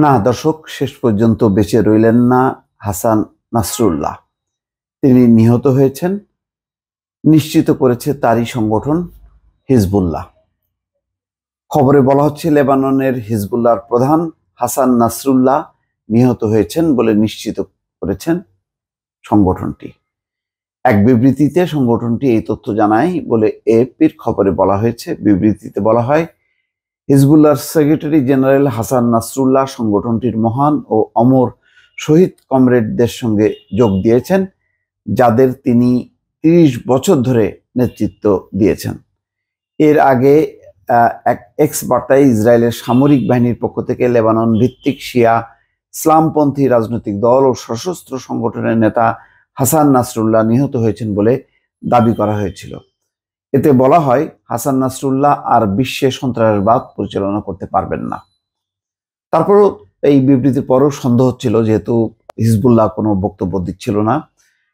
না দর্শক, শেষ পর্যন্ত বেঁচে রইলেন না হাসান নাসরুল্লাহ। তিনি নিহত হয়েছেন, নিশ্চিত করেছে তারই সংগঠন হিজবুল্লাহ। খবরে বলা হচ্ছে লেবাননের হিজবুল্লাহর প্রধান হাসান নাসরুল্লাহ নিহত হয়েছেন বলে নিশ্চিত করেছেন সংগঠনটি। এক বিবৃতিতে সংগঠনটি এই তথ্য জানায় বলে এএফপির খবরে বলা হয়েছে। বিবৃতিতে বলা হয়, হিজবুল্লাহর সেক্রেটারি জেনারেল হাসান নাসরুল্লাহ সংগঠনটির মহান ও অমর শহীদ কমরেডদের সঙ্গে যোগ দিয়েছেন, যাদের তিনি ৩০ বছর ধরে নেতৃত্ব দিয়েছেন। এর আগে এক এক্স বার্তায় ইসরায়েলের সামরিক বাহিনীর পক্ষ থেকে লেবানন ভিত্তিক শিয়া ইসলামপন্থী রাজনৈতিক দল ও সশস্ত্র সংগঠনের নেতা হাসান নাসরুল্লাহ নিহত হয়েছেন বলে দাবি করা হয়েছিল। এতে বলা হয়, হাসান নাসরুল্লাহ আর বিশ্বে সন্ত্রাসবাদ পরিচালনা করতে পারবেন না। তারপরও এই বিবৃতির পরও সন্দেহ হচ্ছিল, যেহেতু হিজবুল্লাহ কোনো বক্তব্য দিচ্ছিল না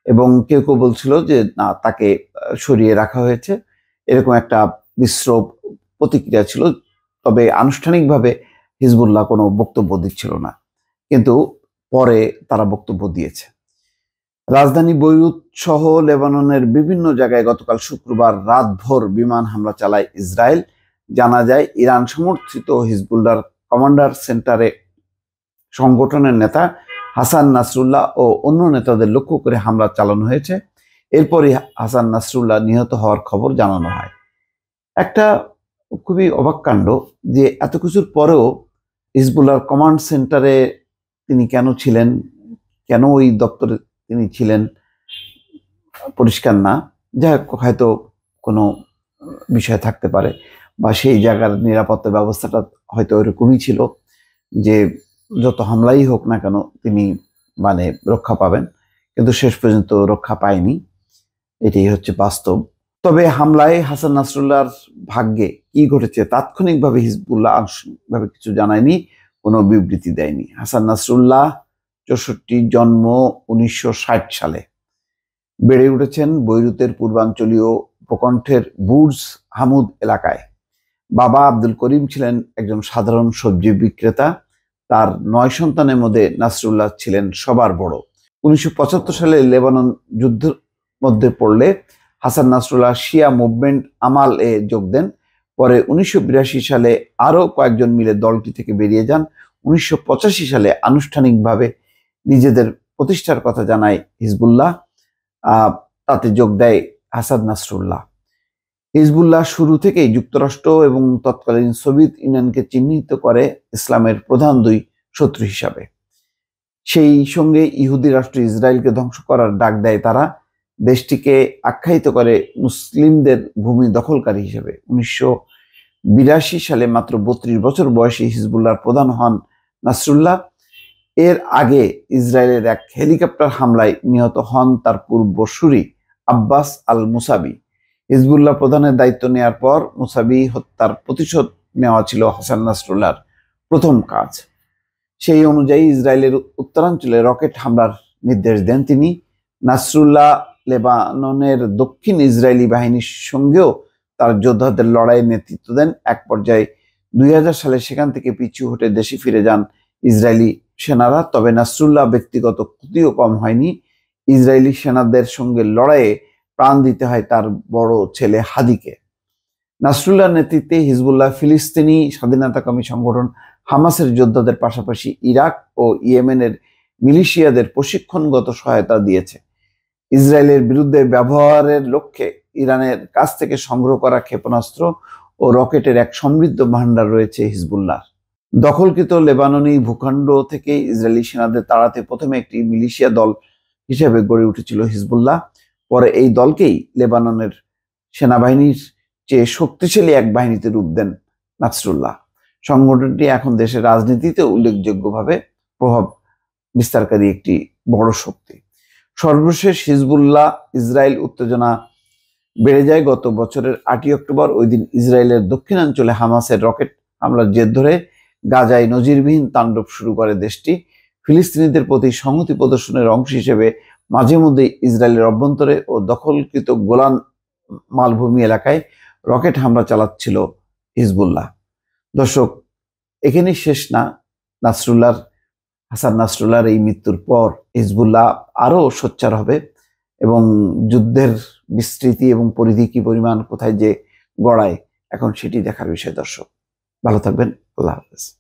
এবং কেউ কেউ বলছিল যে না, তাকে সরিয়ে রাখা হয়েছে, এরকম একটা মিশ্র প্রতিক্রিয়া ছিল। তবে আনুষ্ঠানিকভাবে হিজবুল্লাহ কোনো বক্তব্য দিচ্ছিল না, কিন্তু পরে তারা বক্তব্য দিয়েছে। রাজধানী বৈরুত সহ লেবাননের বিভিন্ন জায়গায় গতকাল শুক্রবার রাতভর বিমান হামলা চালায় ইসরায়েল। জানা যায়, ইরান সমর্থিত হিজবুল্লাহর কমান্ডার সেন্টারে সংগঠনের নেতা হাসান নাসরুল্লাহ ও অন্য নেতাদের লক্ষ্য করে হামলা চালানো হয়েছে। এরপরই হাসান নাসরুল্লাহ নিহত হওয়ার খবর জানানো হয়। একটা খুবই অবাক কাণ্ড যে এত কিছুর পরেও হিজবুল্লাহর কমান্ড সেন্টারে তিনি কেন ছিলেন, কেন ওই দপ্তরে তিনি ছিলেন, পরিষ্কার না। যাই হোক, হয়তো কোনো বিষয় থাকতে পারে, বা সেই জায়গার নিরাপত্তা ব্যবস্থাটা হয়তো ওইরকমই ছিল যে যত হামলাই হোক না কেন তিনি রক্ষা পাবেন, কিন্তু শেষ পর্যন্ত রক্ষা পায়নি। এটাই হচ্ছে বাস্তব। তবে হামলায় হাসান নাসরুল্লাহর ভাগ্যে কি ঘটেছে তাৎক্ষণিকভাবে হিজবুল্লাহ আনুষ্ঠানিকভাবে কিছু জানায়নি, কোনো বিবৃতি দেয়নি। হাসান নাসরুল্লাহ ৬৪, জন্ম ১৯৬০ সালে, বেড়ে উঠেছেন বৈরুতের পূর্বাঞ্চলীয় উপকণ্ঠের বুর্জ হামুদ এলাকায়। বাবা আব্দুল করিম ছিলেন একজন সাধারণ সবজি বিক্রেতা। তার ৯ সন্তানের মধ্যে নাসরুল্লাহ ছিলেন সবার বড়। ১৯৭৫ সালে লেবানন যুদ্ধের মধ্যে পড়লে হাসান নাসরুল্লাহ শিয়া মুভমেন্ট আমাল এ যোগ দেন। পরে ১৯৮২ সালে আরও কয়েকজন মিলে দলটি থেকে বেরিয়ে যান। ১৯৮৫ সালে আনুষ্ঠানিকভাবে নিজেদের প্রতিষ্ঠার কথা জানায় হিজবুল্লাহ। তাতে যোগ দেয় হাসান নাসরুল্লাহ। হিজবুল্লাহ শুরু থেকেই যুক্তরাষ্ট্র এবং তৎকালীন সোভিয়েত ইউনিয়নকে চিহ্নিত করে ইসলামের প্রধান দুই শত্রু হিসাবে। সেই সঙ্গে ইহুদি রাষ্ট্র ইসরায়েলকে ধ্বংস করার ডাক দেয় তারা। দেশটিকে আখ্যায়িত করে মুসলিমদের ভূমি দখলকারী হিসেবে। ১৯৮২ সালে মাত্র ৩২ বছর বয়সী হিজবুল্লাহর প্রধান হন নাসরুল্লাহ। এর আগে ইসরায়েলের এক হেলিকপ্টার হামলায় নিহত হন তার পূর্বসূরি আব্বাস আল মুসাবি। হিজবুল্লাহ প্রধানের দায়িত্ব নেওয়ার পর মুসাবি হত্যার প্রতিশোধ নেওয়া ছিল হাসান নাসরুল্লাহর প্রথম কাজ। সেই অনুযায়ী ইসরায়েলের উত্তরাঞ্চলে রকেট হামলার নির্দেশ দেন তিনি। নাসরুল্লাহ লেবাননের দক্ষিণ ইসরায়েলি বাহিনীর সঙ্গেও তার যোদ্ধাদের লড়াইয়ের নেতৃত্ব দেন। এক পর্যায়ে ২০০০ সালে সেখান থেকে পিছু হটে দেশে ফিরে যান ইসরায়েলি সেনারা। তবে নাসরুল্লাহ ব্যক্তিগত ক্ষতিও কম হয়নি। ইসরায়েলি সেনাদের সঙ্গে লড়াইয়ে প্রাণ দিতে হয় তার বড় ছেলে হাদিকে। নাসরুল্লাহর নেতৃত্বে হিজবুল্লাহ ফিলিস্তিনি স্বাধীনতাকামী সংগঠন হামাসের যোদ্ধাদের পাশাপাশি ইরাক ও ইয়েমেনের মিলিশিয়াদের প্রশিক্ষণগত সহায়তা দিয়েছে। ইসরায়েলের বিরুদ্ধে ব্যবহারের লক্ষ্যে ইরানের কাছ থেকে সংগ্রহ করা ক্ষেপণাস্ত্র ও রকেটের এক সমৃদ্ধ ভান্ডার রয়েছে হিজবুল্লাহ। দখলকৃত লেবাননি ভূখণ্ড থেকে ইসরায়েলি সেনাদের তাড়াতে প্রথমে একটি মিলিশিয়া দল হিসেবে গড়ে উঠেছিল হিজবুল্লাহ। পরে এই দলকেই লেবাননের সেনাবাহিনীর চেয়ে শক্তিশালী এক বাহিনীতে রূপ দেন নাসরুল্লাহ। সংগঠনটি এখন দেশের রাজনীতিতে উল্লেখযোগ্যভাবে প্রভাব বিস্তারকারী একটি বড় শক্তি। সর্বশেষ হিজবুল্লাহ ইসরায়েল উত্তেজনা বেড়ে যায় গত বছরের ৮ই অক্টোবর। ওই দিন ইসরায়েলের দক্ষিণাঞ্চলে হামাসের রকেট হামলার জের ধরে গাজায় নজিরবিহীন তাণ্ডব শুরু করে দেশটি। ফিলিস্তিনিদের প্রতি সংহতি প্রদর্শনের অংশ হিসেবে মাঝে মধ্যে ইসরায়েলের অভ্যন্তরে ও দখলকৃত গোলান মালভূমি এলাকায় রকেট হামলা চালাচ্ছিল হিজবুল্লাহ। দর্শক, এখানেই শেষ না, হাসান নাসরুল্লাহর এই মৃত্যুর পর হিজবুল্লাহ আরো সোচ্চার হবে এবং যুদ্ধের বিস্তৃতি এবং পরিধি কি পরিমাণ কোথায় যে গড়ায় এখন সেটি দেখার বিষয়। দর্শক ভালো থাকবেন, আল্লাহ হাফেজ।